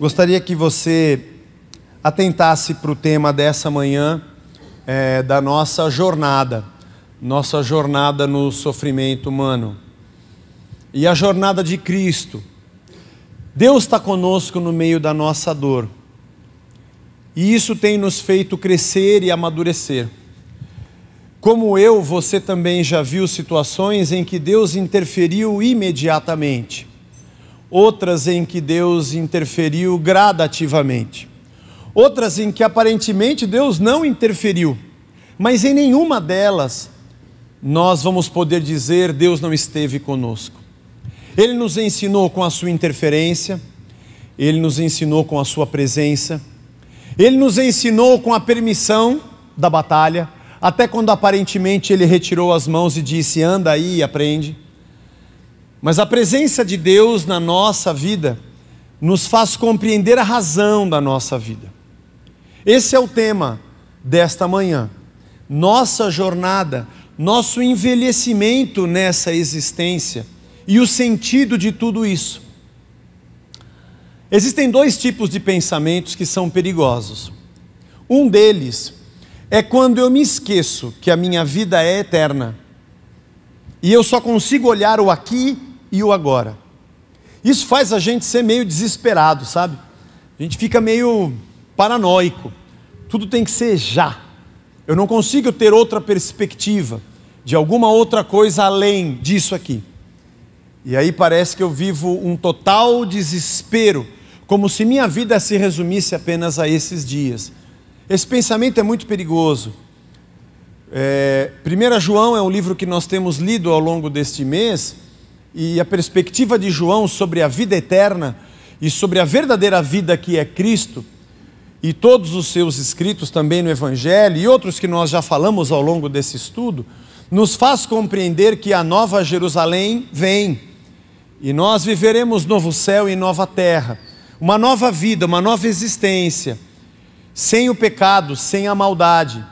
Gostaria que você atentasse para o tema dessa manhã, da nossa jornada no sofrimento humano. E a jornada de Cristo. Deus está conosco no meio da nossa dor. E isso tem nos feito crescer e amadurecer. Como você também já viu situações em que Deus interferiu imediatamente. Outras em que Deus interferiu gradativamente. Outras em que aparentemente Deus não interferiu. Mas em nenhuma delas nós vamos poder dizer Deus não esteve conosco. Ele nos ensinou com a sua interferência, Ele nos ensinou com a sua presença, Ele nos ensinou com a permissão da batalha, até quando aparentemente Ele retirou as mãos e disse, anda aí e aprende. Mas a presença de Deus na nossa vida nos faz compreender a razão da nossa vida. Esse é o tema desta manhã. Nossa jornada, nosso envelhecimento nessa existência e o sentido de tudo isso. Existem dois tipos de pensamentos que são perigosos. Um deles é quando eu me esqueço que a minha vida é eterna e eu só consigo olhar o aqui e o agora. Isso faz a gente ser meio desesperado, sabe? A gente fica meio paranoico. Tudo tem que ser já. Eu não consigo ter outra perspectiva de alguma outra coisa além disso aqui. E aí parece que eu vivo um total desespero, como se minha vida se resumisse apenas a esses dias. Esse pensamento é muito perigoso. 1 João é um livro que nós temos lido ao longo deste mês, e a perspectiva de João sobre a vida eterna e sobre a verdadeira vida que é Cristo, e todos os seus escritos também no Evangelho, e outros que nós já falamos ao longo desse estudo, nos faz compreender que a nova Jerusalém vem, e nós viveremos novo céu e nova terra, uma nova vida, uma nova existência, sem o pecado, sem a maldade.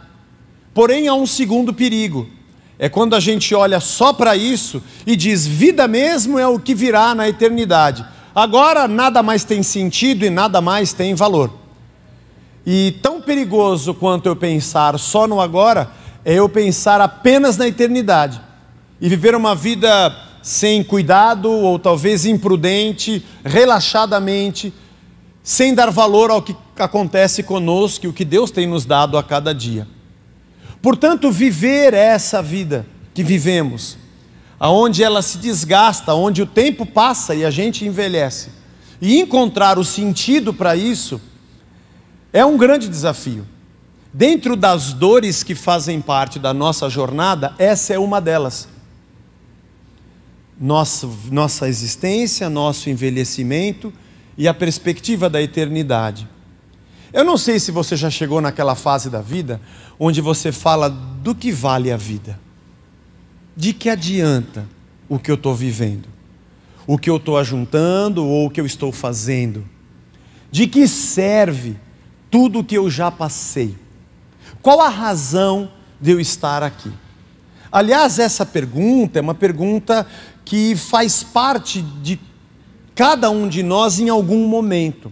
Porém há um segundo perigo, é quando a gente olha só para isso e diz, vida mesmo é o que virá na eternidade. Agora nada mais tem sentido e nada mais tem valor. E tão perigoso quanto eu pensar só no agora, é eu pensar apenas na eternidade. E viver uma vida sem cuidado, ou talvez imprudente, relaxadamente, sem dar valor ao que acontece conosco e o que Deus tem nos dado a cada dia. Portanto, viver essa vida que vivemos, aonde ela se desgasta, onde o tempo passa e a gente envelhece, e encontrar o sentido para isso, é um grande desafio. Dentro das dores que fazem parte da nossa jornada, essa é uma delas. Nossa existência, nosso envelhecimento e a perspectiva da eternidade. Eu não sei se você já chegou naquela fase da vida onde você fala do que vale a vida. De que adianta o que eu estou vivendo? O que eu estou ajuntando ou o que eu estou fazendo? De que serve tudo o que eu já passei? Qual a razão de eu estar aqui? Aliás, essa pergunta é uma pergunta que faz parte de cada um de nós em algum momento.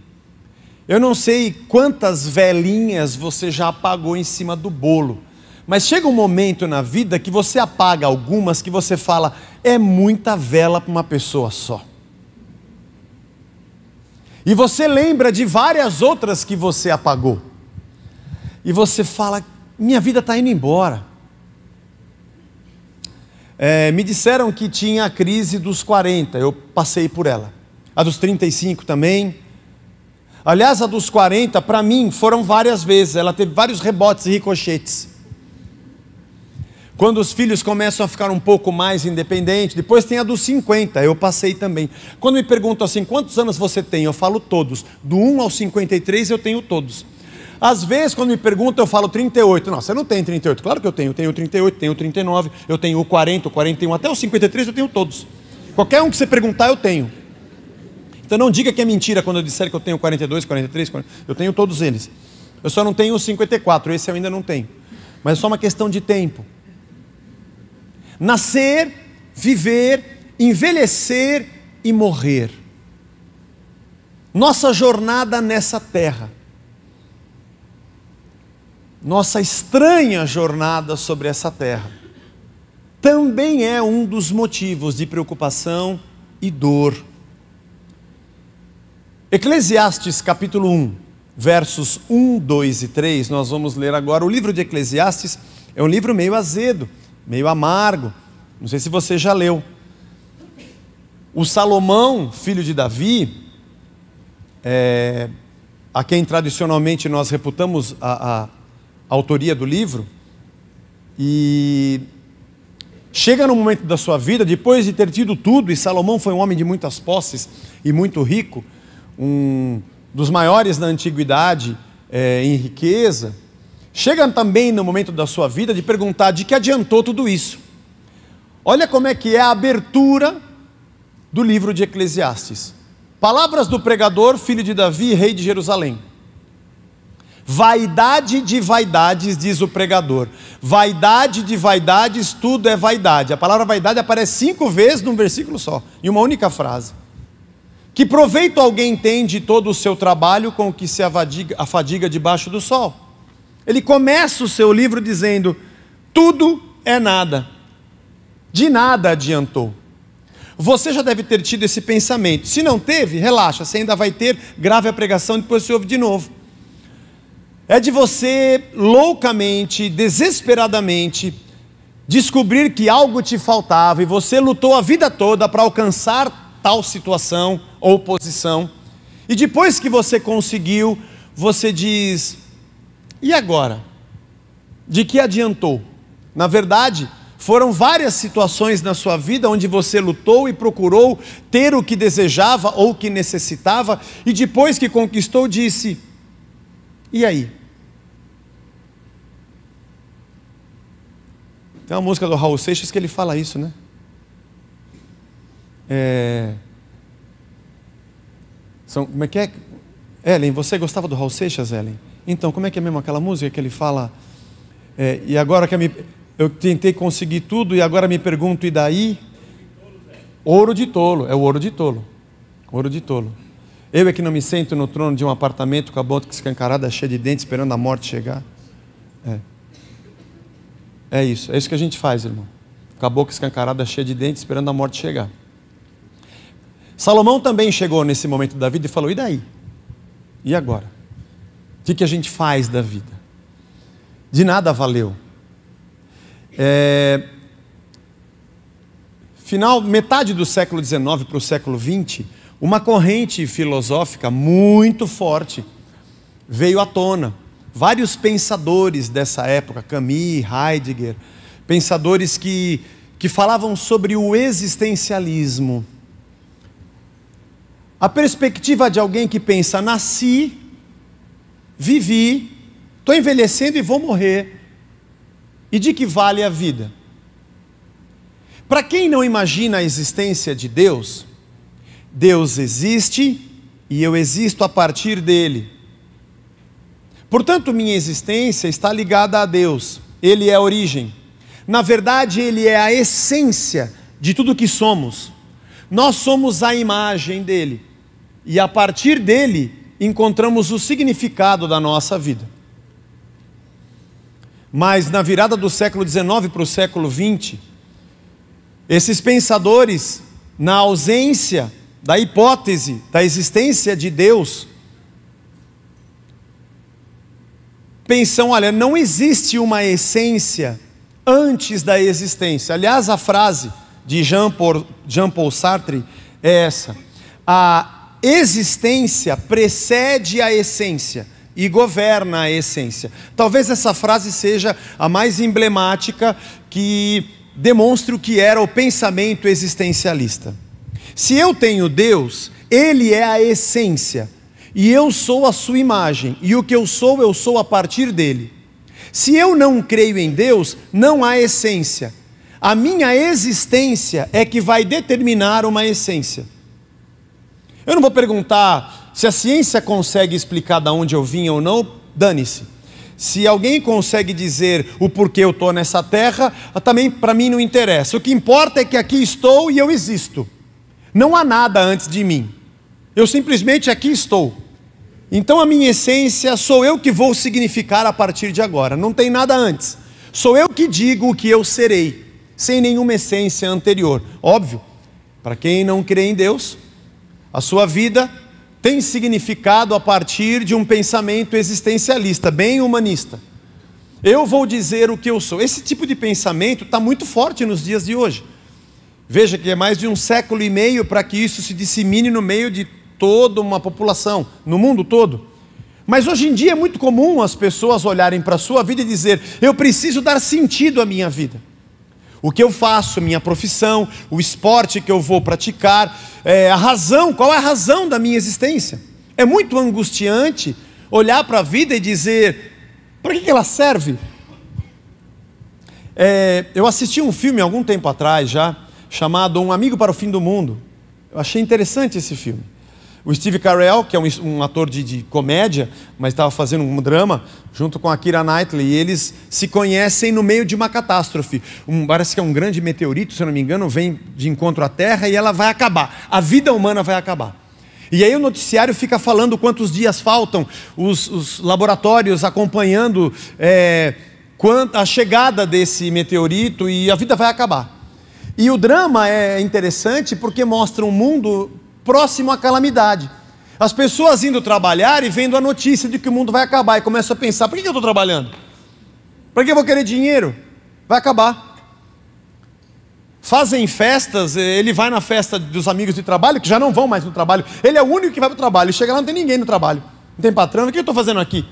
Eu não sei quantas velinhas você já apagou em cima do bolo, mas chega um momento na vida que você apaga algumas que você fala, é muita vela para uma pessoa só. E você lembra de várias outras que você apagou. E você fala, minha vida está indo embora. Me disseram que tinha a crise dos 40, eu passei por ela. A dos 35 também. Aliás, a dos 40, para mim, foram várias vezes. Ela teve vários rebotes e ricochetes. Quando os filhos começam a ficar um pouco mais independentes, depois tem a dos 50, eu passei também. Quando me perguntam assim, quantos anos você tem? Eu falo todos. Do 1 ao 53 eu tenho todos. Às vezes, quando me perguntam, eu falo 38. Não, você não tem 38. Claro que eu tenho 38, tenho 39, eu tenho o 40, o 41, até o 53 eu tenho todos. Qualquer um que você perguntar, eu tenho. Então não diga que é mentira quando eu disser que eu tenho 42, 43, 40, eu tenho todos eles. Eu só não tenho o 54, esse eu ainda não tenho. Mas é só uma questão de tempo. Nascer, viver, envelhecer e morrer. nossa jornada nessa terra, nossa estranha jornada sobre essa terra, também é um dos motivos de preocupação e dor. Eclesiastes capítulo 1, versos 1, 2 e 3, nós vamos ler agora. O livro de Eclesiastes é um livro meio azedo, meio amargo, não sei se você já leu. O Salomão, filho de Davi, a quem tradicionalmente nós reputamos a autoria do livro, e chega no momento da sua vida, depois de ter tido tudo, e Salomão foi um homem de muitas posses e muito rico, um dos maiores da antiguidade em riqueza, chega também no momento da sua vida de perguntar de que adiantou tudo isso. Olha como é que é a abertura do livro de Eclesiastes. Palavras do pregador, filho de Davi, rei de Jerusalém. Vaidade de vaidades, diz o pregador. Vaidade de vaidades, tudo é vaidade. A palavra vaidade aparece 5 vezes num versículo só, em uma única frase. Que proveito alguém tem de todo o seu trabalho com o que se afadiga debaixo do sol? Ele começa o seu livro dizendo: tudo é nada, de nada adiantou. Você já deve ter tido esse pensamento. Se não teve, relaxa, você ainda vai ter. Grave a pregação, depois você ouve de novo. É de você loucamente, desesperadamente descobrir que algo te faltava e você lutou a vida toda para alcançar tal situação ou posição, e depois que você conseguiu, você diz: e agora? De que adiantou? Na verdade, foram várias situações na sua vida onde você lutou e procurou ter o que desejava ou o que necessitava, e depois que conquistou, disse: e aí? Tem uma música do Raul Seixas que ele fala isso, né? Como é que é? Ellen, você gostava do Raul Seixas, Ellen? Então, como é que é mesmo aquela música que ele fala? E agora que eu tentei conseguir tudo e agora me pergunto, e daí? Ouro de tolo, é o ouro de tolo. Ouro de tolo. Eu é que não me sento no trono de um apartamento com a boca escancarada, cheia de dentes, esperando a morte chegar. É isso que a gente faz, irmão. Com a boca escancarada, cheia de dentes, esperando a morte chegar. Salomão também chegou nesse momento da vida e falou: e daí? E agora? O que a gente faz da vida? De nada valeu. Metade do século XIX para o século XX, uma corrente filosófica muito forte veio à tona. Vários pensadores dessa época, Camus, Heidegger, pensadores que falavam sobre o existencialismo. A perspectiva de alguém que pensa: nasci, vivi, estou envelhecendo e vou morrer. E de que vale a vida? Para quem não imagina a existência de Deus, Deus existe e eu existo a partir dele. Portanto, minha existência está ligada a Deus. Ele é a origem. Na verdade, Ele é a essência de tudo que somos. Nós somos a imagem dele. E a partir dele, encontramos o significado da nossa vida. Mas na virada do século XIX para o século XX, esses pensadores, na ausência da hipótese da existência de Deus, pensam: olha, não existe uma essência antes da existência. Aliás, a frase de Jean Paul Sartre é essa: a existência precede a essência e governa a essência. Talvez essa frase seja a mais emblemática que demonstre o que era o pensamento existencialista. Se eu tenho Deus, Ele é a essência, e eu sou a sua imagem, e o que eu sou a partir dele. Se eu não creio em Deus, não há essência. A minha existência é que vai determinar uma essência. Eu não vou perguntar se a ciência consegue explicar de onde eu vim ou não, dane-se. Se alguém consegue dizer o porquê eu estou nessa terra, também para mim não interessa. O que importa é que aqui estou e eu existo. Não há nada antes de mim. Eu simplesmente aqui estou. Então a minha essência sou eu que vou significar a partir de agora. Não tem nada antes. Sou eu que digo o que eu serei, sem nenhuma essência anterior. Óbvio, para quem não crê em Deus, a sua vida tem significado a partir de um pensamento existencialista, bem humanista. Eu vou dizer o que eu sou. Esse tipo de pensamento está muito forte nos dias de hoje. Veja que é mais de 1,5 séculos para que isso se dissemine no meio de toda uma população, no mundo todo. Mas hoje em dia é muito comum as pessoas olharem para a sua vida e dizer: eu preciso dar sentido à minha vida. O que eu faço, minha profissão, o esporte que eu vou praticar, a razão, qual é a razão da minha existência? É muito angustiante olhar para a vida e dizer: para que ela serve? Eu assisti um filme há algum tempo atrás já, chamado Um Amigo para o Fim do Mundo. Eu achei interessante esse filme. O Steve Carell, que é um ator de comédia, mas estava fazendo um drama, junto com a Keira Knightley, e eles se conhecem no meio de uma catástrofe. Parece que é um grande meteorito, se eu não me engano, vem de encontro à Terra e ela vai acabar. A vida humana vai acabar. E aí o noticiário fica falando quantos dias faltam, os laboratórios acompanhando a chegada desse meteorito, e a vida vai acabar. E o drama é interessante porque mostra um mundo próximo à calamidade. As pessoas indo trabalhar e vendo a notícia de que o mundo vai acabar, e começam a pensar: por que eu estou trabalhando? Para que eu vou querer dinheiro? Vai acabar. Fazem festas, ele vai na festa dos amigos de trabalho, que já não vão mais no trabalho, ele é o único que vai para o trabalho, chega lá, não tem ninguém no trabalho, não tem patrão. O que eu estou fazendo aqui?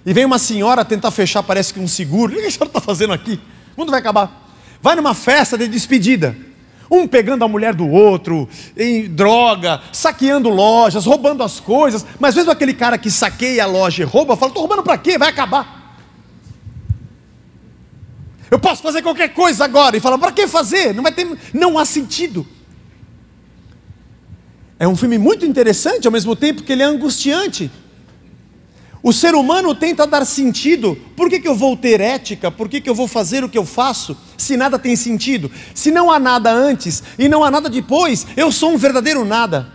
E vem uma senhora tentar fechar, parece que um seguro. O que a senhora está fazendo aqui? O mundo vai acabar. Vai numa festa de despedida, um pegando a mulher do outro, em droga, saqueando lojas, roubando as coisas. Mas mesmo aquele cara que saqueia a loja e rouba, fala: estou roubando para quê? Vai acabar. Eu posso fazer qualquer coisa agora. E fala: para que fazer? Não há sentido. É um filme muito interessante, ao mesmo tempo que ele é angustiante. O ser humano tenta dar sentido. Por que eu vou ter ética? Por que eu vou fazer o que eu faço, se nada tem sentido? Se não há nada antes e não há nada depois, eu sou um verdadeiro nada.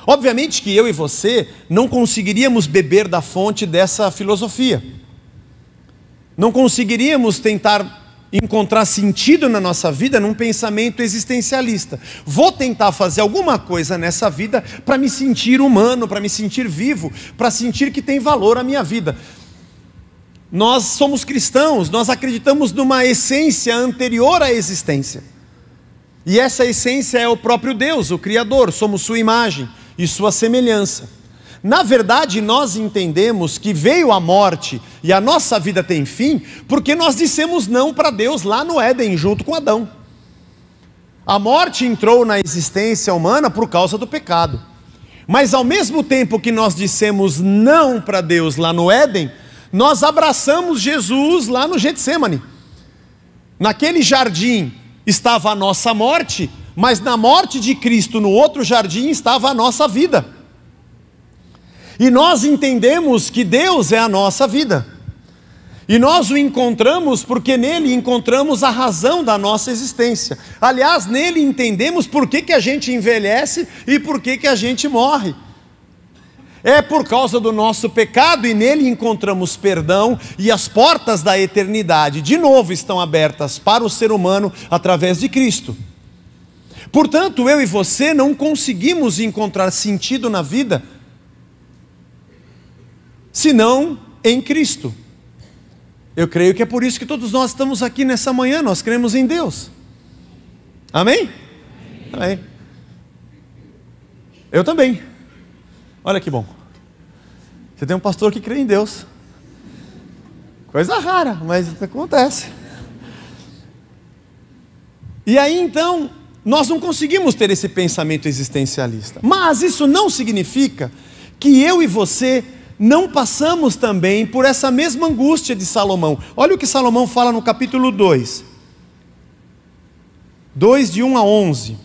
Obviamente que eu e você não conseguiríamos beber da fonte dessa filosofia. Não conseguiríamos tentar encontrar sentido na nossa vida num pensamento existencialista. Vou tentar fazer alguma coisa nessa vida para me sentir humano, para me sentir vivo, para sentir que tem valor a minha vida. Nós somos cristãos, nós acreditamos numa essência anterior à existência. E essa essência é o próprio Deus, o Criador. Somos sua imagem e sua semelhança. Na verdade, nós entendemos que veio a morte e a nossa vida tem fim porque nós dissemos não para Deus lá no Éden, junto com Adão. A morte entrou na existência humana por causa do pecado. Mas ao mesmo tempo que nós dissemos não para Deus lá no Éden, nós abraçamos Jesus lá no Getsêmani. Naquele jardim estava a nossa morte, mas na morte de Cristo no outro jardim estava a nossa vida. E nós entendemos que Deus é a nossa vida. E nós o encontramos porque nele encontramos a razão da nossa existência. Aliás, nele entendemos por que a gente envelhece e por que a gente morre. É por causa do nosso pecado, e nele encontramos perdão, e as portas da eternidade de novo estão abertas para o ser humano através de Cristo. Portanto, eu e você não conseguimos encontrar sentido na vida senão em Cristo. Eu creio que é por isso que todos nós estamos aqui nessa manhã. Nós cremos em Deus. Amém? Amém. Eu também. Olha que bom. Você tem um pastor que crê em Deus. Coisa rara, mas acontece. E aí então, nós não conseguimos ter esse pensamento existencialista. Mas isso não significa que eu e você não passamos também por essa mesma angústia de Salomão. Olha o que Salomão fala no capítulo 2, de 1 a 11.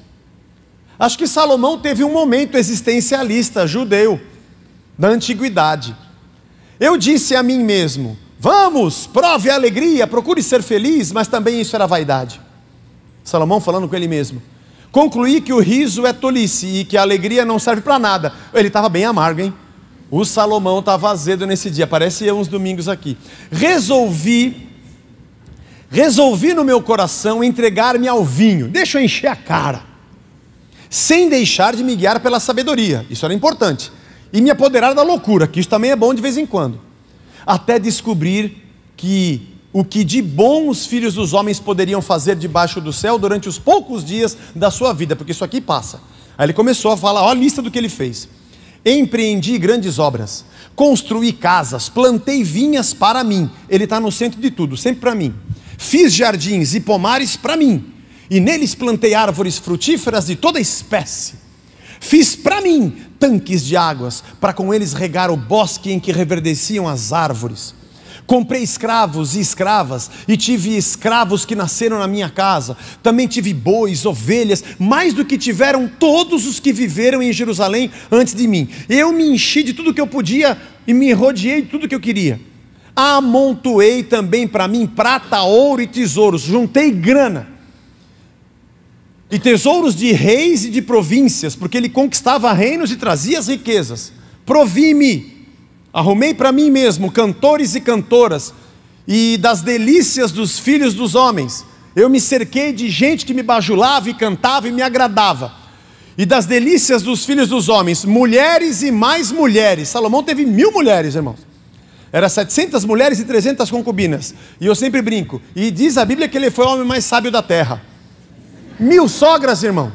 Acho que Salomão teve um momento existencialista judeu da antiguidade. Eu disse a mim mesmo: vamos, prove a alegria, procure ser feliz, mas também isso era vaidade. Salomão falando com ele mesmo. Concluí que o riso é tolice e que a alegria não serve para nada. Ele estava bem amargo, hein? O Salomão estava azedo nesse dia, parece eu uns domingos aqui. Resolvi no meu coração entregar-me ao vinho, deixa eu encher a cara, sem deixar de me guiar pela sabedoria, isso era importante, e me apoderar da loucura, que isso também é bom de vez em quando, até descobrir que o que de bom os filhos dos homens poderiam fazer debaixo do céu durante os poucos dias da sua vida, porque isso aqui passa. Aí ele começou a falar, olha a lista do que ele fez. Empreendi grandes obras, construí casas, plantei vinhas para mim, ele está no centro de tudo, sempre para mim. Fiz jardins e pomares para mim, e neles plantei árvores frutíferas de toda espécie. Fiz para mim tanques de águas, para com eles regar o bosque em que reverdeciam as árvores. Comprei escravos e escravas, e tive escravos que nasceram na minha casa. Também tive bois, ovelhas, mais do que tiveram todos os que viveram em Jerusalém antes de mim. Eu me enchi de tudo que eu podia e me rodeei de tudo que eu queria. Amontoei também para mim prata, ouro e tesouros, juntei grana. E tesouros de reis e de províncias, porque ele conquistava reinos e trazia as riquezas. Provi-me. Arrumei para mim mesmo cantores e cantoras, e das delícias dos filhos dos homens, eu me cerquei de gente que me bajulava e cantava e me agradava, e das delícias dos filhos dos homens, mulheres e mais mulheres. Salomão teve 1000 mulheres, irmãos, era 700 mulheres e 300 concubinas, e eu sempre brinco, e diz a Bíblia que ele foi o homem mais sábio da terra. 1000 sogras, irmão,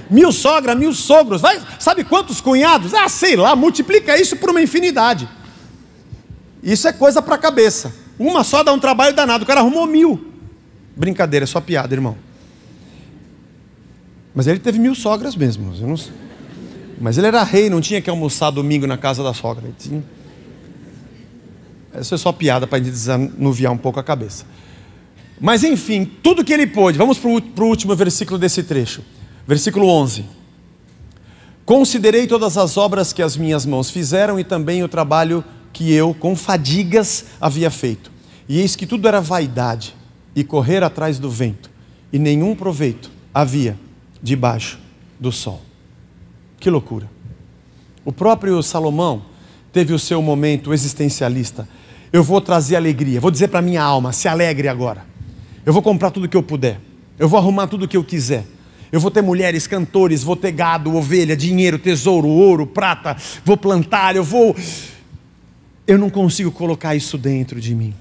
1000 sogras, 1000 sogros, vai, sabe quantos cunhados? Sei lá, multiplica isso por uma infinidade. Isso é coisa para a cabeça. Uma só dá um trabalho danado, o cara arrumou 1000. Brincadeira, é só piada, irmão. Mas ele teve 1000 sogras mesmo. Eu não sei. Mas ele era rei, não tinha que almoçar domingo na casa da sogra. Ele tinha... Isso é só piada para desanuviar um pouco a cabeça. Mas enfim, tudo que ele pôde. Vamos para o último versículo desse trecho. Versículo 11. Considerei todas as obras que as minhas mãos fizeram e também o trabalho que eu, com fadigas, havia feito. E eis que tudo era vaidade e correr atrás do vento, e nenhum proveito havia debaixo do sol. Que loucura. O próprio Salomão teve o seu momento existencialista. Eu vou trazer alegria, vou dizer para minha alma, se alegre agora. Eu vou comprar tudo que eu puder, eu vou arrumar tudo que eu quiser. Eu vou ter mulheres, cantores, vou ter gado, ovelha, dinheiro, tesouro, ouro, prata, vou plantar, eu não consigo colocar isso dentro de mim.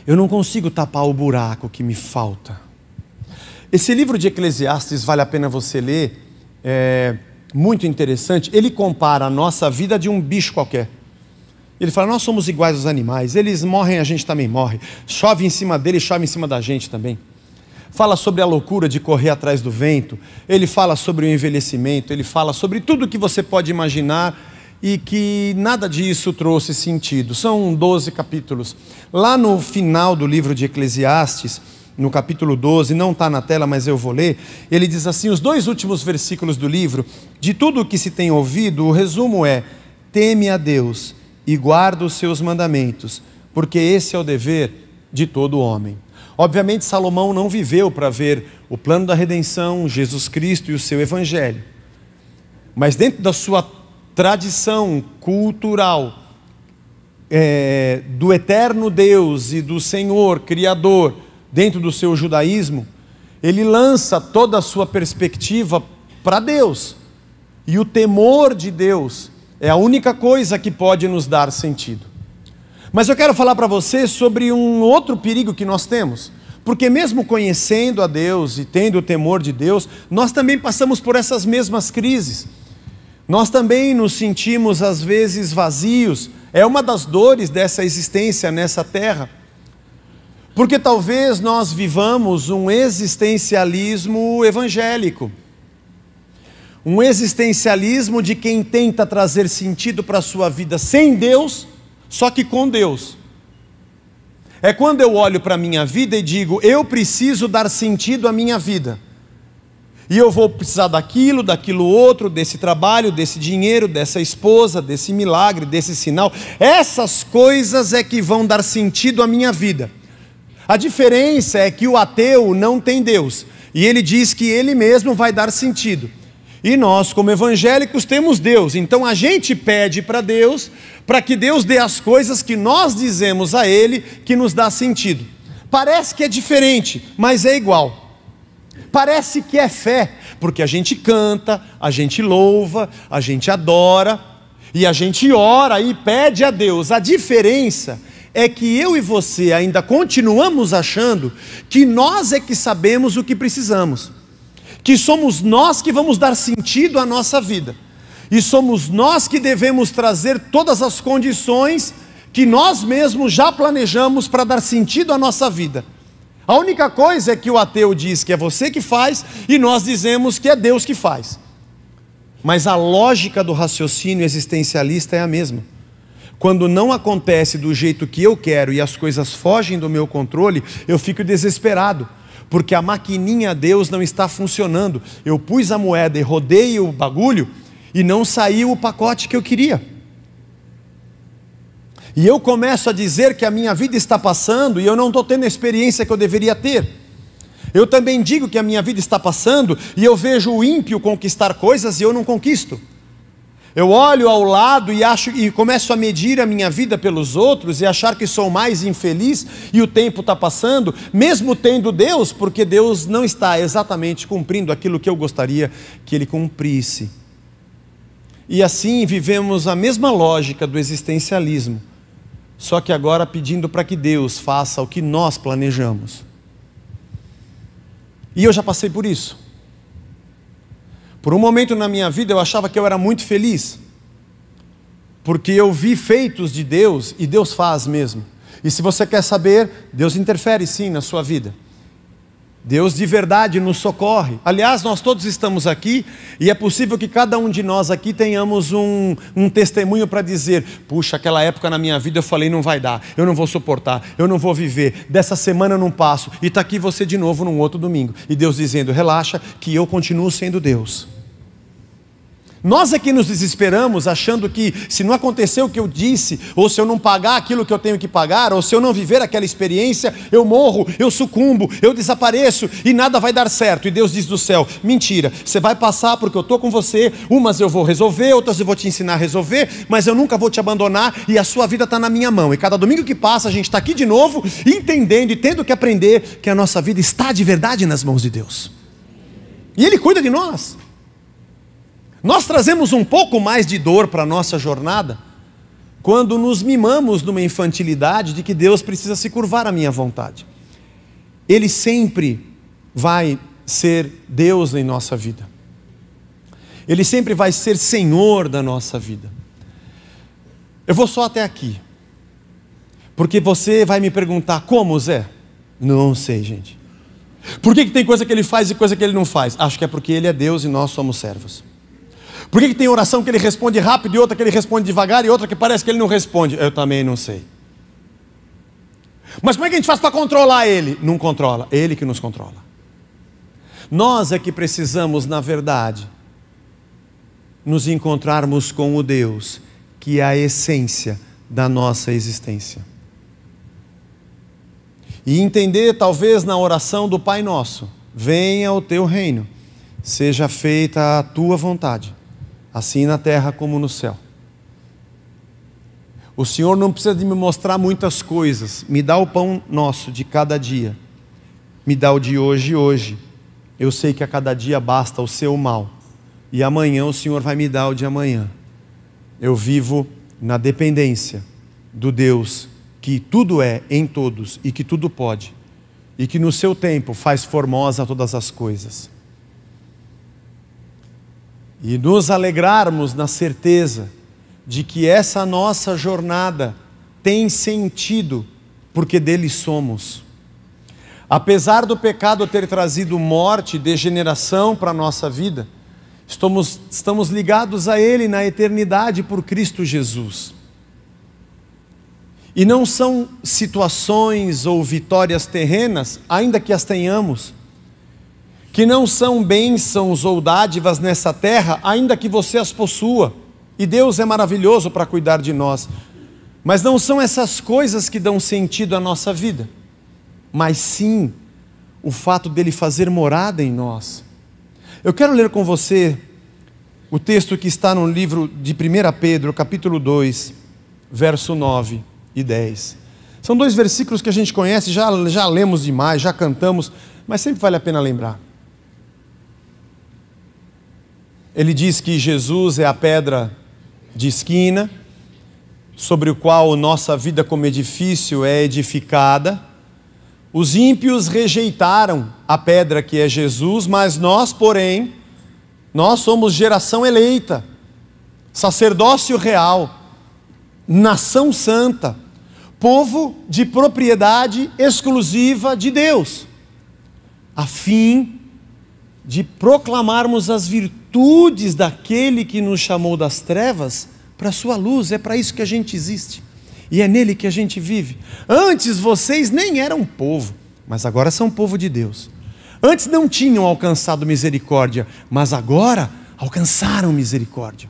Eu não consigo tapar o buraco que me falta. Esse livro de Eclesiastes vale a pena você ler, é muito interessante. Ele compara a nossa vida de um bicho qualquer. Ele fala, nós somos iguais aos animais, eles morrem, a gente também morre. Chove em cima deles, chove em cima da gente também. Fala sobre a loucura de correr atrás do vento, ele fala sobre o envelhecimento, ele fala sobre tudo que você pode imaginar e que nada disso trouxe sentido. São 12 capítulos. Lá no final do livro de Eclesiastes, no capítulo 12, não está na tela, mas eu vou ler, ele diz assim, os 2 últimos versículos do livro, de tudo o que se tem ouvido, o resumo é, teme a Deus e guarda os seus mandamentos, porque esse é o dever de todo homem. Obviamente Salomão não viveu para ver o plano da redenção, Jesus Cristo e o seu evangelho. Mas dentro da sua tradição cultural, do eterno Deus e do Senhor Criador, dentro do seu judaísmo, ele lança toda a sua perspectiva para Deus. E o temor de Deus é a única coisa que pode nos dar sentido. Mas eu quero falar para você sobre um outro perigo que nós temos, porque mesmo conhecendo a Deus e tendo o temor de Deus, nós também passamos por essas mesmas crises. Nós também nos sentimos às vezes vazios, é uma das dores dessa existência nessa terra, porque talvez nós vivamos um existencialismo evangélico, um existencialismo de quem tenta trazer sentido para a sua vida sem Deus, só que com Deus. É quando eu olho para a minha vida e digo, eu preciso dar sentido à minha vida. E eu vou precisar daquilo outro, desse trabalho, desse dinheiro, dessa esposa, desse milagre, desse sinal. Essas coisas é que vão dar sentido à minha vida. A diferença é que o ateu não tem Deus. E ele diz que ele mesmo vai dar sentido. E nós, como evangélicos, temos Deus. Então a gente pede para Deus, para que Deus dê as coisas que nós dizemos a Ele que nos dá sentido. Parece que é diferente, mas é igual. Parece que é fé, porque a gente canta, a gente louva, a gente adora, e a gente ora e pede a Deus. A diferença é que eu e você ainda continuamos achando que nós é que sabemos o que precisamos, que somos nós que vamos dar sentido à nossa vida, e somos nós que devemos trazer todas as condições que nós mesmos já planejamos para dar sentido à nossa vida. A única coisa é que o ateu diz que é você que faz, e nós dizemos que é Deus que faz. Mas a lógica do raciocínio existencialista é a mesma. Quando não acontece do jeito que eu quero e as coisas fogem do meu controle, eu fico desesperado, porque a maquininha Deus não está funcionando. Eu pus a moeda e rodei o bagulho e não saiu o pacote que eu queria. E eu começo a dizer que a minha vida está passando e eu não estou tendo a experiência que eu deveria ter. Eu também digo que a minha vida está passando e eu vejo o ímpio conquistar coisas e eu não conquisto. Eu olho ao lado e começo a medir a minha vida pelos outros e achar que sou mais infeliz e o tempo está passando, mesmo tendo Deus, porque Deus não está exatamente cumprindo aquilo que eu gostaria que Ele cumprisse. E assim vivemos a mesma lógica do existencialismo, só que agora pedindo para que Deus faça o que nós planejamos. E eu já passei por isso. Por um momento na minha vida eu achava que eu era muito feliz, porque eu vi feitos de Deus, e Deus faz mesmo. E se você quer saber, Deus interfere sim na sua vida. Deus de verdade nos socorre. Aliás, nós todos estamos aqui, e é possível que cada um de nós aqui tenhamos um testemunho para dizer: puxa, aquela época na minha vida eu falei não vai dar, eu não vou suportar, eu não vou viver, dessa semana eu não passo, e está aqui você de novo num outro domingo, e Deus dizendo: relaxa que eu continuo sendo Deus. Nós é que nos desesperamos achando que se não acontecer o que eu disse, ou se eu não pagar aquilo que eu tenho que pagar, ou se eu não viver aquela experiência, eu morro, eu sucumbo, eu desapareço e nada vai dar certo. E Deus diz do céu: mentira, você vai passar porque eu estou com você, umas eu vou resolver, outras eu vou te ensinar a resolver, mas eu nunca vou te abandonar e a sua vida está na minha mão. E cada domingo que passa a gente está aqui de novo, entendendo e tendo que aprender que a nossa vida está de verdade nas mãos de Deus. E Ele cuida de nós. Nós trazemos um pouco mais de dor para a nossa jornada quando nos mimamos numa infantilidade de que Deus precisa se curvar à minha vontade. Ele sempre vai ser Deus em nossa vida. Ele sempre vai ser Senhor da nossa vida. Eu vou só até aqui, porque você vai me perguntar: como, Zé? Não sei, gente. Por que tem coisa que Ele faz e coisa que Ele não faz? Acho que é porque Ele é Deus e nós somos servos. Por que tem oração que Ele responde rápido e outra que Ele responde devagar e outra que parece que Ele não responde? Eu também não sei. Mas como é que a gente faz para controlar Ele? Não controla, é Ele que nos controla. Nós é que precisamos, na verdade, nos encontrarmos com o Deus que é a essência da nossa existência. E entender, talvez, na oração do Pai Nosso: venha o teu reino, seja feita a tua vontade, assim na terra como no céu. O Senhor não precisa de me mostrar muitas coisas. Me dá o pão nosso de cada dia. Me dá o de hoje, hoje. Eu sei que a cada dia basta o seu mal. E amanhã o Senhor vai me dar o de amanhã. Eu vivo na dependência do Deus que tudo é em todos e que tudo pode. E que no seu tempo faz formosa todas as coisas. E nos alegrarmos na certeza de que essa nossa jornada tem sentido, porque dele somos. Apesar do pecado ter trazido morte e degeneração para a nossa vida, estamos ligados a Ele na eternidade por Cristo Jesus. E não são situações ou vitórias terrenas, ainda que as tenhamos, que não são bênçãos ou dádivas nessa terra, ainda que você as possua, e Deus é maravilhoso para cuidar de nós, mas não são essas coisas que dão sentido à nossa vida, mas sim o fato dele fazer morada em nós. Eu quero ler com você o texto que está no livro de 1 Pedro, capítulo 2, verso 9 e 10. São dois versículos que a gente conhece, já lemos demais, já cantamos, mas sempre vale a pena lembrar. Ele diz que Jesus é a pedra de esquina, sobre o qual nossa vida como edifício é edificada. Os ímpios rejeitaram a pedra que é Jesus, mas nós, porém, nós somos geração eleita, sacerdócio real, nação santa, povo de propriedade exclusiva de Deus, a fim de proclamarmos as virtudes daquele que nos chamou das trevas para a sua luz. É para isso que a gente existe, e é nele que a gente vive. Antes vocês nem eram povo, mas agora são povo de Deus. Antes não tinham alcançado misericórdia, mas agora alcançaram misericórdia.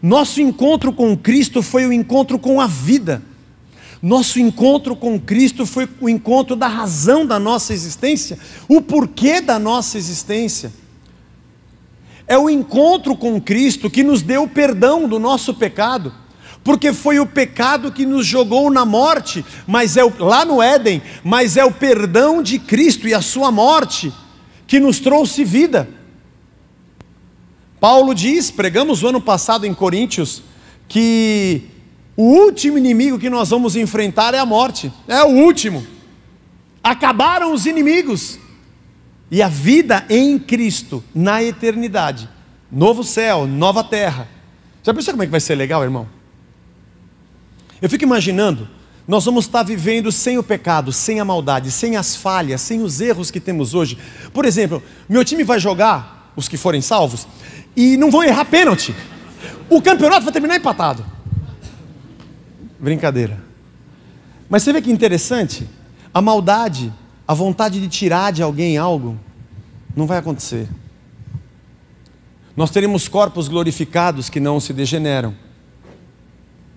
Nosso encontro com Cristo foi o encontro com a vida. Nosso encontro com Cristo foi o encontro da razão da nossa existência, o porquê da nossa existência. É o encontro com Cristo que nos deu o perdão do nosso pecado, porque foi o pecado que nos jogou na morte, lá no Éden, mas é o perdão de Cristo e a sua morte que nos trouxe vida. Paulo diz, pregamos o ano passado em Coríntios, que o último inimigo que nós vamos enfrentar é a morte. É o último. Acabaram os inimigos. E a vida em Cristo, na eternidade. Novo céu, nova terra. Já pensou como é que vai ser legal, irmão? Eu fico imaginando, nós vamos estar vivendo sem o pecado, sem a maldade, sem as falhas, sem os erros que temos hoje. Por exemplo, meu time vai jogar, os que forem salvos, e não vão errar pênalti. O campeonato vai terminar empatado. Brincadeira. Mas você vê que interessante? A maldade, a vontade de tirar de alguém algo, não vai acontecer. Nós teremos corpos glorificados que não se degeneram.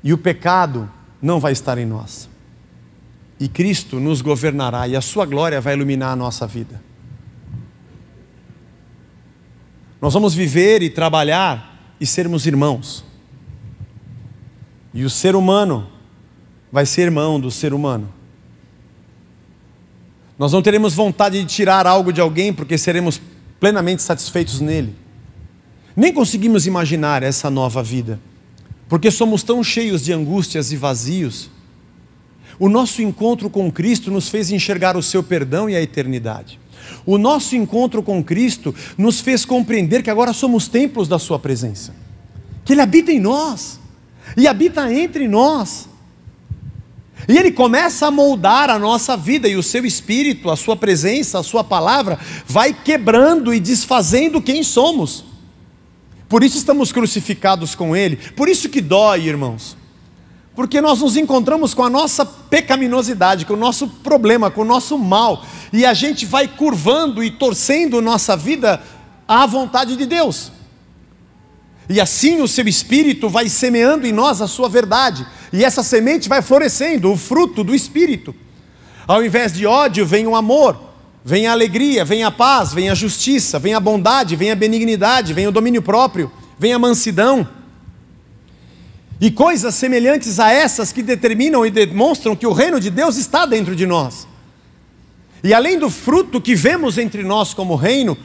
E o pecado não vai estar em nós. E Cristo nos governará, e a sua glória vai iluminar a nossa vida. Nós vamos viver e trabalhar e sermos irmãos. E o ser humano vai ser irmão do ser humano. Nós não teremos vontade de tirar algo de alguém, porque seremos plenamente satisfeitos nele. Nem conseguimos imaginar essa nova vida, porque somos tão cheios de angústias e vazios. O nosso encontro com Cristo nos fez enxergar o seu perdão e a eternidade. O nosso encontro com Cristo nos fez compreender que agora somos templos da sua presença, que Ele habita em nós, e habita entre nós. E Ele começa a moldar a nossa vida, e o seu Espírito, a sua presença, a sua palavra, vai quebrando e desfazendo quem somos. Por isso estamos crucificados com Ele. Por isso que dói, irmãos, porque nós nos encontramos com a nossa pecaminosidade, com o nosso problema, com o nosso mal, e a gente vai curvando e torcendo nossa vida à vontade de Deus. E assim o seu Espírito vai semeando em nós a sua verdade, e essa semente vai florescendo, o fruto do Espírito. Ao invés de ódio vem o amor, vem a alegria, vem a paz, vem a justiça, vem a bondade, vem a benignidade, vem o domínio próprio, vem a mansidão. E coisas semelhantes a essas que determinam e demonstram que o reino de Deus está dentro de nós. E além do fruto que vemos entre nós como reino,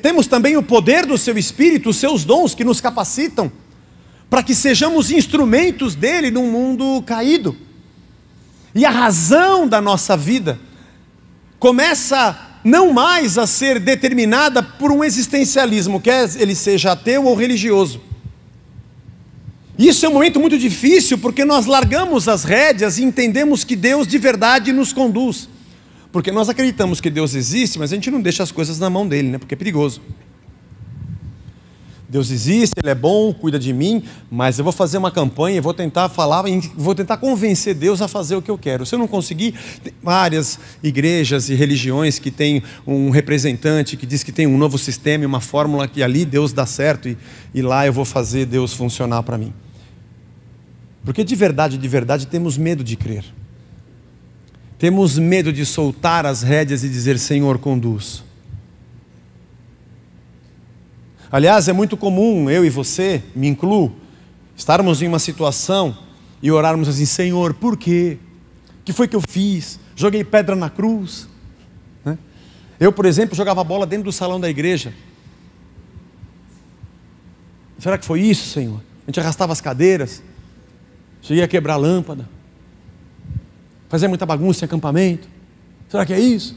temos também o poder do seu Espírito, os seus dons que nos capacitam para que sejamos instrumentos dele num mundo caído. E a razão da nossa vida começa não mais a ser determinada por um existencialismo, quer ele seja ateu ou religioso. Isso é um momento muito difícil, porque nós largamos as rédeas e entendemos que Deus de verdade nos conduz. Porque nós acreditamos que Deus existe, mas a gente não deixa as coisas na mão dele, né? Porque é perigoso. Deus existe, Ele é bom, cuida de mim, mas eu vou fazer uma campanha, vou tentar falar, vou tentar convencer Deus a fazer o que eu quero. Se eu não conseguir, tem várias igrejas e religiões que tem um representante que diz que tem um novo sistema e uma fórmula que ali Deus dá certo e lá eu vou fazer Deus funcionar para mim. Porque de verdade temos medo de crer. Temos medo de soltar as rédeas e dizer: Senhor, conduz. Aliás, é muito comum, eu e você, me incluo, estarmos em uma situação e orarmos assim: Senhor, por quê? O que foi que eu fiz? Joguei pedra na cruz? Né? Eu, por exemplo, jogava bola dentro do salão da igreja. Será que foi isso, Senhor? A gente arrastava as cadeiras, cheguei a quebrar a lâmpada, fazia muita bagunça em acampamento. Será que é isso?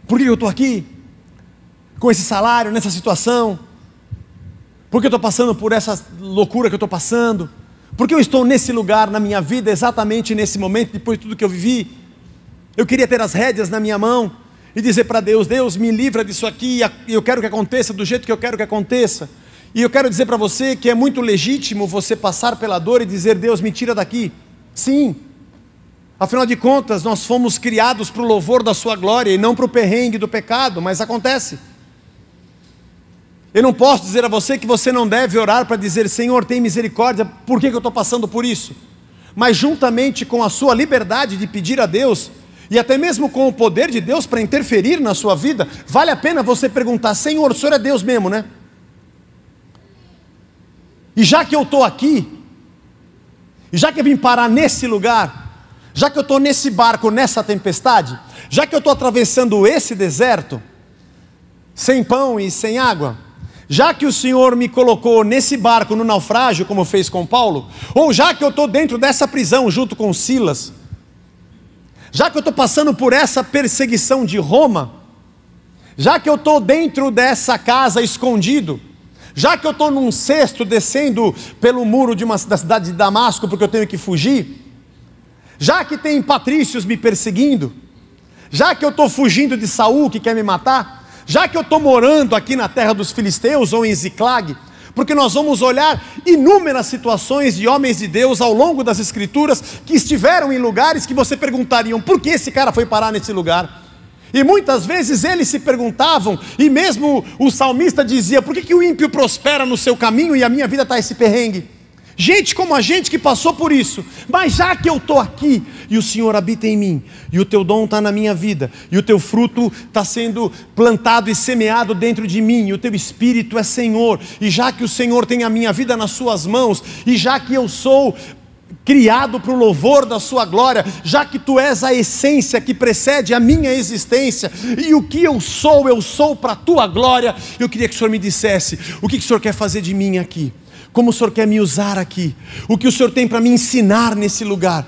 Por que eu estou aqui? Com esse salário, nessa situação? Por que eu estou passando por essa loucura que eu estou passando? Por que eu estou nesse lugar na minha vida, exatamente nesse momento, depois de tudo que eu vivi? Eu queria ter as rédeas na minha mão e dizer para Deus: Deus, me livra disso aqui, eu quero que aconteça do jeito que eu quero que aconteça. E eu quero dizer para você que é muito legítimo você passar pela dor e dizer: Deus, me tira daqui. Sim, afinal de contas nós fomos criados para o louvor da sua glória e não para o perrengue do pecado, mas acontece. Eu não posso dizer a você que você não deve orar para dizer: Senhor, tem misericórdia, por que eu estou passando por isso? Mas juntamente com a sua liberdade de pedir a Deus, e até mesmo com o poder de Deus para interferir na sua vida, vale a pena você perguntar: Senhor, o Senhor é Deus mesmo, né? E já que eu estou aqui, e já que eu vim parar nesse lugar, já que eu estou nesse barco, nessa tempestade, já que eu estou atravessando esse deserto, sem pão e sem água, já que o Senhor me colocou nesse barco no naufrágio, como fez com Paulo, ou já que eu estou dentro dessa prisão junto com Silas, já que eu estou passando por essa perseguição de Roma, já que eu estou dentro dessa casa escondido, já que eu estou num cesto descendo pelo muro da cidade de Damasco porque eu tenho que fugir, já que tem patrícios me perseguindo, já que eu estou fugindo de Saul que quer me matar, já que eu estou morando aqui na terra dos filisteus ou em Ziclag, porque nós vamos olhar inúmeras situações de homens de Deus ao longo das escrituras que estiveram em lugares que você perguntariam: por que esse cara foi parar nesse lugar? E muitas vezes eles se perguntavam, e mesmo o salmista dizia: por que o ímpio prospera no seu caminho e a minha vida está esse perrengue? Gente como a gente que passou por isso, mas já que eu estou aqui, e o Senhor habita em mim, e o teu dom está na minha vida, e o teu fruto está sendo plantado e semeado dentro de mim, e o teu Espírito é Senhor, e já que o Senhor tem a minha vida nas suas mãos, e já que eu sou criado para o louvor da sua glória, já que tu és a essência que precede a minha existência, e o que eu sou para a tua glória, eu queria que o Senhor me dissesse: o que o Senhor quer fazer de mim aqui? Como o Senhor quer me usar aqui? O que o Senhor tem para me ensinar nesse lugar?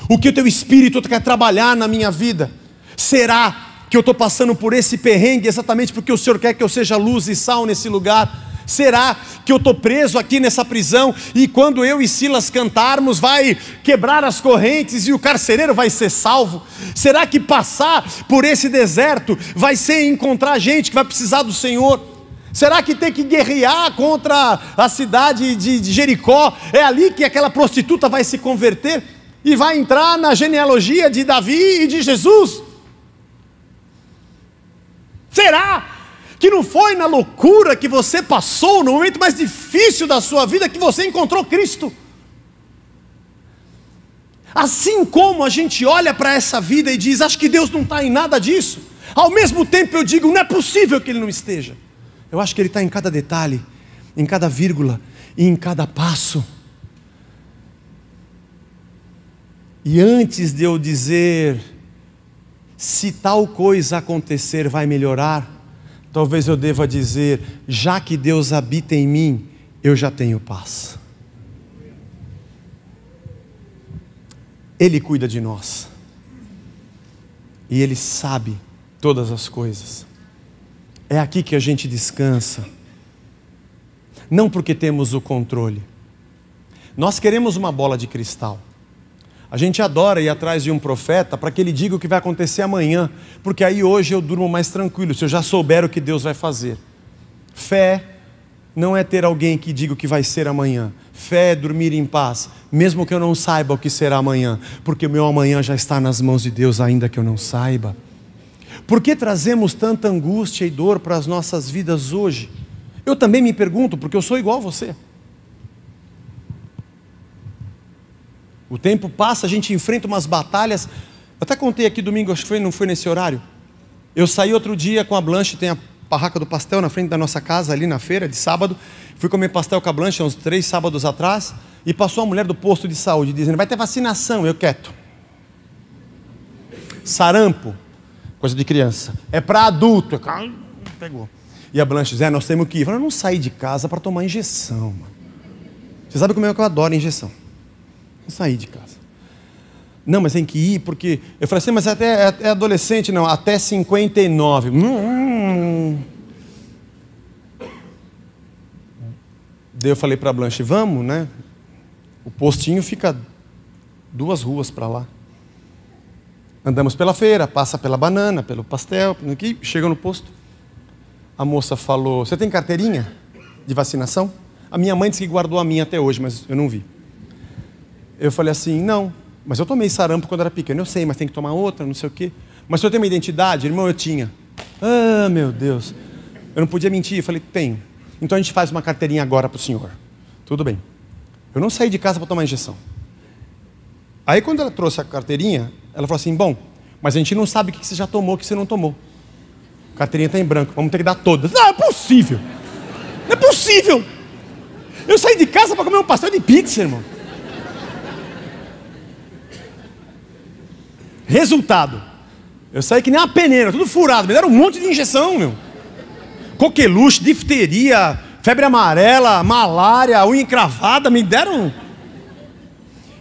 O que o teu Espírito quer trabalhar na minha vida? Será que eu estou passando por esse perrengue exatamente porque o Senhor quer que eu seja luz e sal nesse lugar? Será que eu estou preso aqui nessa prisão e quando eu e Silas cantarmos vai quebrar as correntes e o carcereiro vai ser salvo? Será que passar por esse deserto vai ser encontrar gente que vai precisar do Senhor? Será que ter que guerrear contra a cidade de Jericó é ali que aquela prostituta vai se converter e vai entrar na genealogia de Davi e de Jesus? Será que não foi na loucura que você passou, no momento mais difícil da sua vida, que você encontrou Cristo? Assim como a gente olha para essa vida e diz: acho que Deus não está em nada disso, ao mesmo tempo eu digo: não é possível que Ele não esteja. Eu acho que Ele está em cada detalhe, em cada vírgula e em cada passo. E antes de eu dizer: se tal coisa acontecer vai melhorar, talvez eu deva dizer: já que Deus habita em mim, eu já tenho paz. Ele cuida de nós, e Ele sabe todas as coisas. É aqui que a gente descansa, não porque temos o controle. Nós queremos uma bola de cristal. A gente adora ir atrás de um profeta para que ele diga o que vai acontecer amanhã, porque aí hoje eu durmo mais tranquilo, se eu já souber o que Deus vai fazer. Fé não é ter alguém que diga o que vai ser amanhã. Fé é dormir em paz, mesmo que eu não saiba o que será amanhã, porque o meu amanhã já está nas mãos de Deus, ainda que eu não saiba. Por que trazemos tanta angústia e dor para as nossas vidas hoje? Eu também me pergunto, porque eu sou igual a você. O tempo passa, a gente enfrenta umas batalhas até contei aqui domingo, acho que não foi nesse horário. Eu saí outro dia com a Blanche, tem a barraca do pastel na frente da nossa casa, ali na feira, de sábado. Fui comer pastel com a Blanche uns 3 sábados atrás. E passou a mulher do posto de saúde dizendo: vai ter vacinação. Eu quieto. Sarampo, coisa de criança. É para adulto. Pegou. E a Blanche diz: nós temos que ir. Eu falei: eu não saí de casa para tomar injeção, mano. Você sabe como é que eu adoro injeção. Não saí de casa. Não, mas tem que ir porque... Eu falei assim: mas até é adolescente. Não, até 59. Daí eu falei para a Blanche: vamos, né? O postinho fica 2 ruas para lá. Andamos pela feira, passa pela banana, pelo pastel, aqui, chega no posto. A moça falou: você tem carteirinha de vacinação? A minha mãe disse que guardou a minha até hoje, mas eu não vi. Eu falei assim: não, mas eu tomei sarampo quando era pequeno. Eu sei, mas tem que tomar outra, não sei o quê. Mas o senhor tem uma identidade? Irmão, eu tinha. Ah, meu Deus. Eu não podia mentir. Eu falei: tenho. Então a gente faz uma carteirinha agora para o senhor. Tudo bem. Eu não saí de casa para tomar injeção. Aí quando ela trouxe a carteirinha, ela falou assim: bom, mas a gente não sabe o que você já tomou, o que você não tomou. A carteirinha está em branco, vamos ter que dar todas. Não, é possível. Não é possível. Eu saí de casa para comer um pastel de pizza, irmão. Resultado: eu saí que nem uma peneira, tudo furado. Me deram um monte de injeção, meu. Coqueluche, difteria, febre amarela, malária, unha encravada, me deram.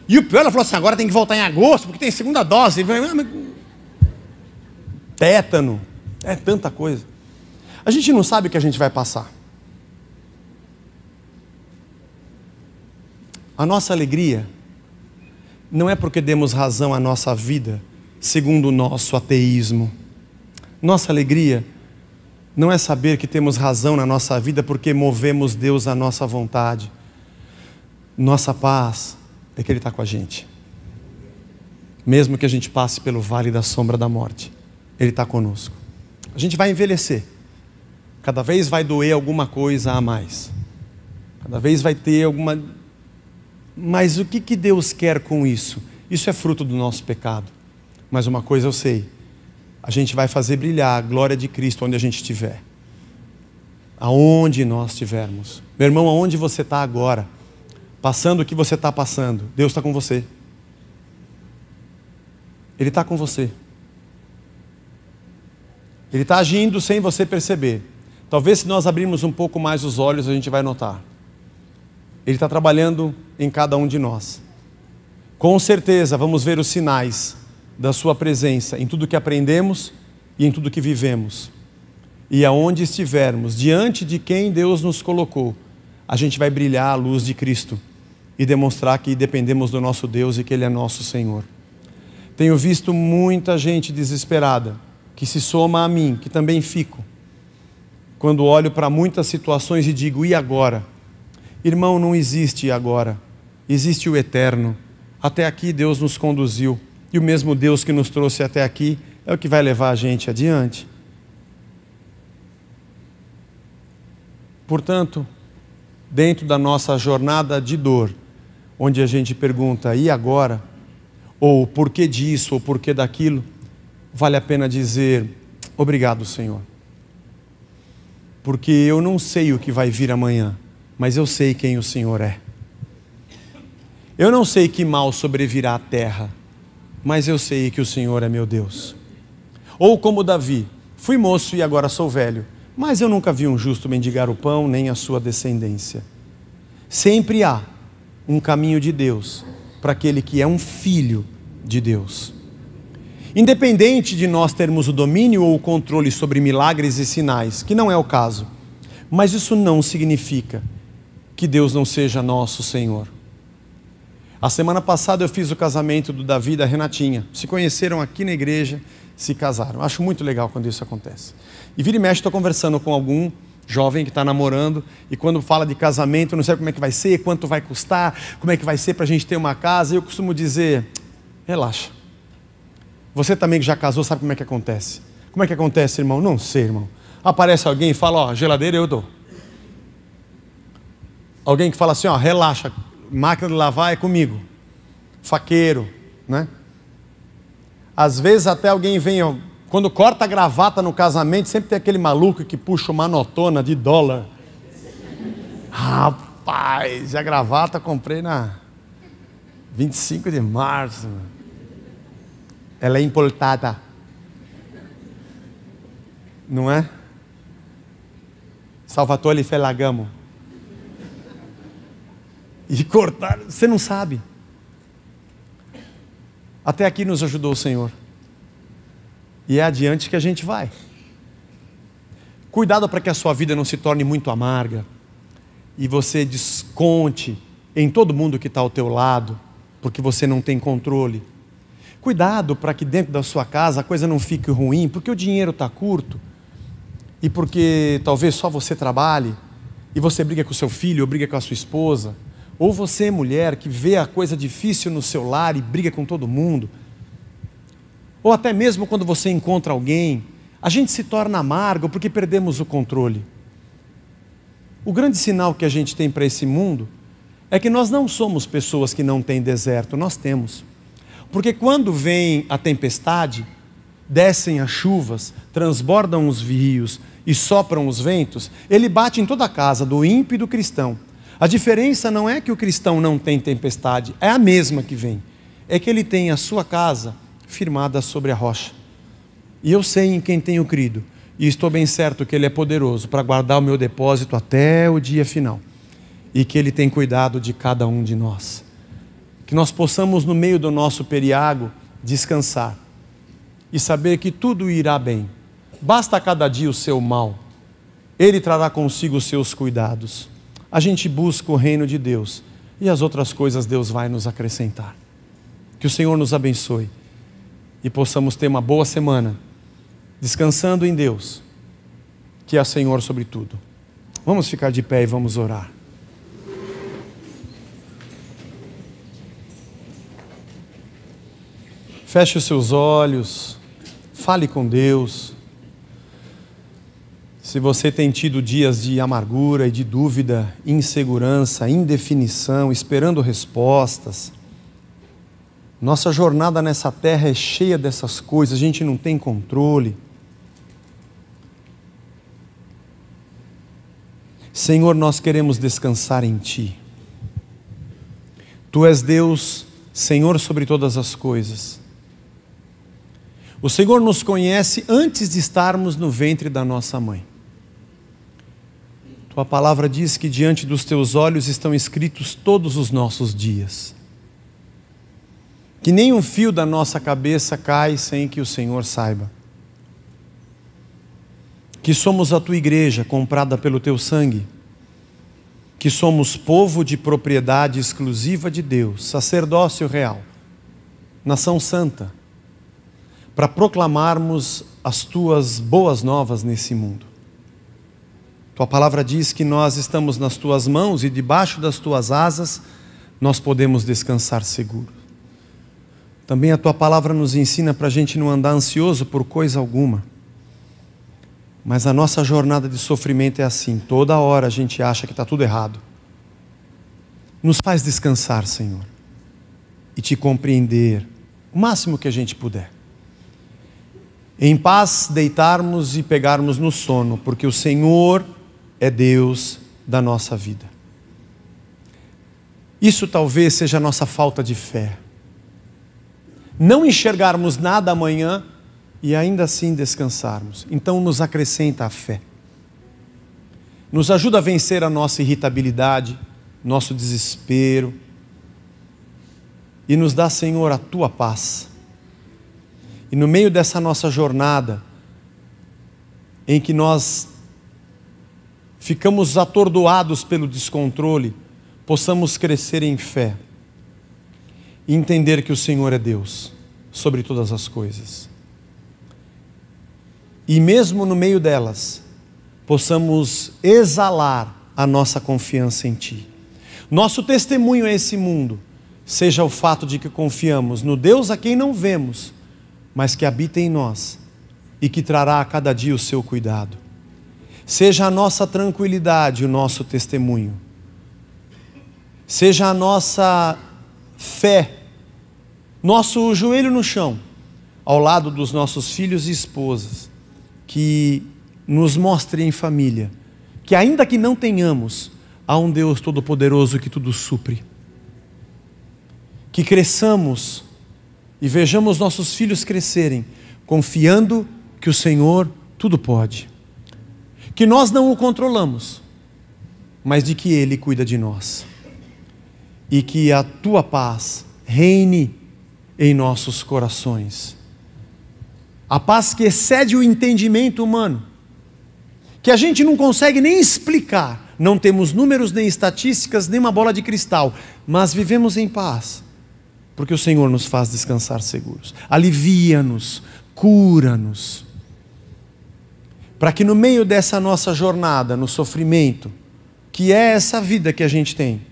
E o pior, ela falou assim: agora tem que voltar em agosto, porque tem segunda dose. Tétano, é tanta coisa. A gente não sabe o que a gente vai passar. A nossa alegria não é porque demos razão à nossa vida, segundo o nosso ateísmo. Nossa alegria não é saber que temos razão na nossa vida porque movemos Deus à nossa vontade. Nossa paz é que Ele está com a gente. Mesmo que a gente passe pelo vale da sombra da morte, Ele está conosco. A gente vai envelhecer. Cada vez vai doer alguma coisa a mais. Cada vez vai ter alguma... Mas o que Deus quer com isso? Isso é fruto do nosso pecado. Mas uma coisa eu sei: a gente vai fazer brilhar a glória de Cristo onde a gente estiver. Aonde nós estivermos. Meu irmão, aonde você está agora, passando o que você está passando, Deus está com você. Ele está com você. Ele está agindo sem você perceber. Talvez se nós abrirmos um pouco mais os olhos, a gente vai notar. Ele está trabalhando em cada um de nós. Com certeza vamos ver os sinais da sua presença em tudo que aprendemos e em tudo que vivemos. E aonde estivermos, diante de quem Deus nos colocou, a gente vai brilhar a luz de Cristo e demonstrar que dependemos do nosso Deus e que Ele é nosso Senhor. Tenho visto muita gente desesperada, que se soma a mim, que também fico, quando olho para muitas situações e digo: e agora? Irmão, não existe agora, existe o eterno. Até aqui Deus nos conduziu, e o mesmo Deus que nos trouxe até aqui é o que vai levar a gente adiante. Portanto, dentro da nossa jornada de dor, onde a gente pergunta: e agora? Ou por que disso, ou por que daquilo? Vale a pena dizer: obrigado, Senhor. Porque eu não sei o que vai vir amanhã, mas eu sei quem o Senhor é. Eu não sei que mal sobrevirá à terra, mas eu sei que o Senhor é meu Deus. Ou como Davi: fui moço e agora sou velho, mas eu nunca vi um justo mendigar o pão, nem a sua descendência. Sempre há um caminho de Deus para aquele que é um filho de Deus. Independente de nós termos o domínio ou o controle sobre milagres e sinais, que não é o caso, mas isso não significa que Deus não seja nosso Senhor. A semana passada eu fiz o casamento do Davi e da Renatinha. Se conheceram aqui na igreja, se casaram. Acho muito legal quando isso acontece. E vira e mexe, estou conversando com algum jovem que está namorando, e quando fala de casamento, não sei como é que vai ser, quanto vai custar, como é que vai ser para a gente ter uma casa. Eu costumo dizer: relaxa. Você também que já casou sabe como é que acontece. Como é que acontece, irmão? Não sei, irmão. Aparece alguém e fala: ó, geladeira eu dou. Alguém que fala assim: ó, relaxa, máquina de lavar é comigo. Faqueiro, né? Às vezes até alguém vem, ó, quando corta a gravata no casamento, sempre tem aquele maluco que puxa uma notona de dólar. Rapaz, a gravata comprei na 25 de março. Ela é importada. Não é? Salvatore Ferragamo. E cortar, você não sabe. Até aqui nos ajudou o Senhor. E é adiante que a gente vai. Cuidado para que a sua vida não se torne muito amarga. E você desconte em todo mundo que está ao teu lado, porque você não tem controle. Cuidado para que dentro da sua casa a coisa não fique ruim, porque o dinheiro está curto. E porque talvez só você trabalhe, e você briga com o seu filho, ou briga com a sua esposa. Ou você, mulher, que vê a coisa difícil no seu lar e briga com todo mundo. Ou até mesmo quando você encontra alguém, a gente se torna amargo porque perdemos o controle. O grande sinal que a gente tem para esse mundo é que nós não somos pessoas que não têm deserto, nós temos. Porque quando vem a tempestade, descem as chuvas, transbordam os rios e sopram os ventos, ele bate em toda a casa, do ímpio e do cristão. A diferença não é que o cristão não tem tempestade, é a mesma que vem. É que ele tem a sua casa firmada sobre a rocha. E eu sei em quem tenho crido, e estou bem certo que Ele é poderoso para guardar o meu depósito até o dia final. E que Ele tem cuidado de cada um de nós. Que nós possamos, no meio do nosso periago, descansar. E saber que tudo irá bem. Basta a cada dia o seu mal. Ele trará consigo os seus cuidados. A gente busca o reino de Deus. E as outras coisas Deus vai nos acrescentar. Que o Senhor nos abençoe. E possamos ter uma boa semana. Descansando em Deus. Que é Senhor sobre tudo. Vamos ficar de pé e vamos orar. Feche os seus olhos. Fale com Deus. Se você tem tido dias de amargura e de dúvida, insegurança, indefinição, esperando respostas. Nossa jornada nessa terra é cheia dessas coisas, a gente não tem controle. Senhor, nós queremos descansar em Ti. Tu és Deus, Senhor sobre todas as coisas. O Senhor nos conhece antes de estarmos no ventre da nossa mãe. Tua palavra diz que diante dos Teus olhos estão escritos todos os nossos dias. Que nenhum fio da nossa cabeça cai sem que o Senhor saiba. Que somos a Tua igreja comprada pelo Teu sangue. Que somos povo de propriedade exclusiva de Deus, sacerdócio real, nação santa, para proclamarmos as Tuas boas novas nesse mundo. Tua palavra diz que nós estamos nas Tuas mãos e debaixo das Tuas asas nós podemos descansar seguro. Também a Tua palavra nos ensina para a gente não andar ansioso por coisa alguma. Mas a nossa jornada de sofrimento é assim, toda hora a gente acha que está tudo errado. Nos faz descansar, Senhor, e Te compreender o máximo que a gente puder. Em paz deitarmos e pegarmos no sono, porque o Senhor é Deus da nossa vida. Isso talvez seja a nossa falta de fé. Não enxergarmos nada amanhã e ainda assim descansarmos. Então nos acrescenta a fé. Nos ajuda a vencer a nossa irritabilidade, nosso desespero. E nos dá, Senhor, a Tua paz. E no meio dessa nossa jornada, em que nós ficamos atordoados pelo descontrole, possamos crescer em fé e entender que o Senhor é Deus sobre todas as coisas. E mesmo no meio delas, possamos exalar a nossa confiança em Ti. Nosso testemunho a esse mundo seja o fato de que confiamos no Deus a quem não vemos, mas que habita em nós e que trará a cada dia o seu cuidado. Seja a nossa tranquilidade o nosso testemunho. Seja a nossa fé, nosso joelho no chão, ao lado dos nossos filhos e esposas, que nos mostre em família que ainda que não tenhamos, há um Deus Todo-Poderoso que tudo supre. Que cresçamos e vejamos nossos filhos crescerem, confiando que o Senhor tudo pode. Que nós não o controlamos, mas de que Ele cuida de nós. E que a Tua paz reine em nossos corações. A paz que excede o entendimento humano, que a gente não consegue nem explicar. Não temos números, nem estatísticas, nem uma bola de cristal, mas vivemos em paz, porque o Senhor nos faz descansar seguros. Alivia-nos, cura-nos, para que no meio dessa nossa jornada, no sofrimento, que é essa vida que a gente tem,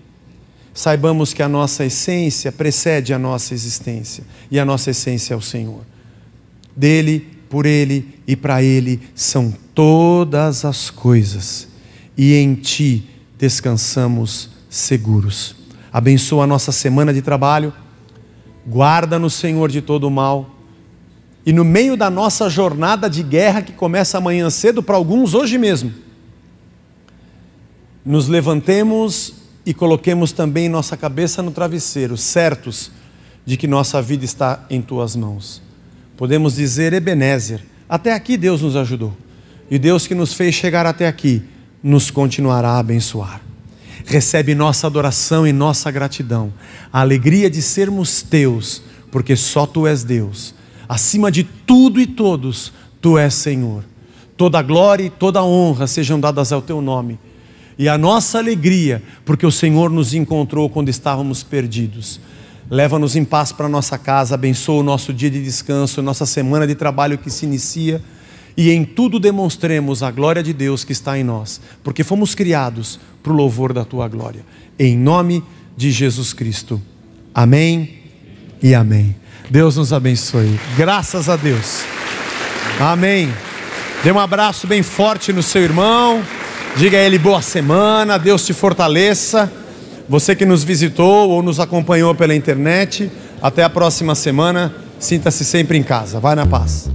saibamos que a nossa essência precede a nossa existência, e a nossa essência é o Senhor. Dele, por Ele e para Ele são todas as coisas, e em Ti descansamos seguros. Abençoa a nossa semana de trabalho, guarda-nos, Senhor, de todo o mal, e no meio da nossa jornada de guerra que começa amanhã cedo, para alguns hoje mesmo, nos levantemos e coloquemos também nossa cabeça no travesseiro, certos de que nossa vida está em Tuas mãos. Podemos dizer: Ebenezer, até aqui Deus nos ajudou, e Deus que nos fez chegar até aqui nos continuará a abençoar. Recebe nossa adoração e nossa gratidão, a alegria de sermos Teus, porque só Tu és Deus. Acima de tudo e todos, Tu és Senhor. Toda a glória e toda a honra sejam dadas ao Teu nome. E a nossa alegria, porque o Senhor nos encontrou quando estávamos perdidos. Leva-nos em paz para nossa casa, abençoa o nosso dia de descanso, nossa semana de trabalho que se inicia, e em tudo demonstremos a glória de Deus que está em nós, porque fomos criados para o louvor da Tua glória. Em nome de Jesus Cristo. Amém e amém. Deus nos abençoe. Graças a Deus. Amém. Dê um abraço bem forte no seu irmão. Diga a ele boa semana. Deus te fortaleça. Você que nos visitou ou nos acompanhou pela internet, até a próxima semana. Sinta-se sempre em casa. Vai na paz.